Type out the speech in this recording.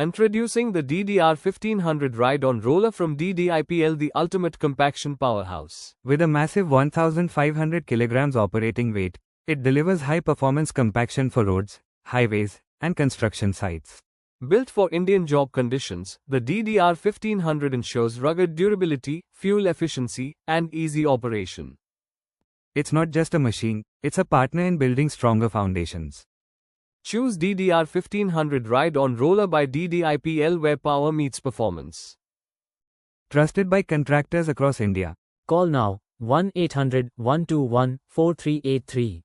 Introducing the DDR1500 ride-on roller from DDIPL, the ultimate compaction powerhouse. With a massive 1,500 kilograms operating weight, it delivers high-performance compaction for roads, highways, and construction sites. Built for Indian job conditions, the DDR1500 ensures rugged durability, fuel efficiency, and easy operation. It's not just a machine, it's a partner in building stronger foundations. Choose DDR1500 ride-on roller by DDIPL, where power meets performance. Trusted by contractors across India. Call now 1-800-121-4383.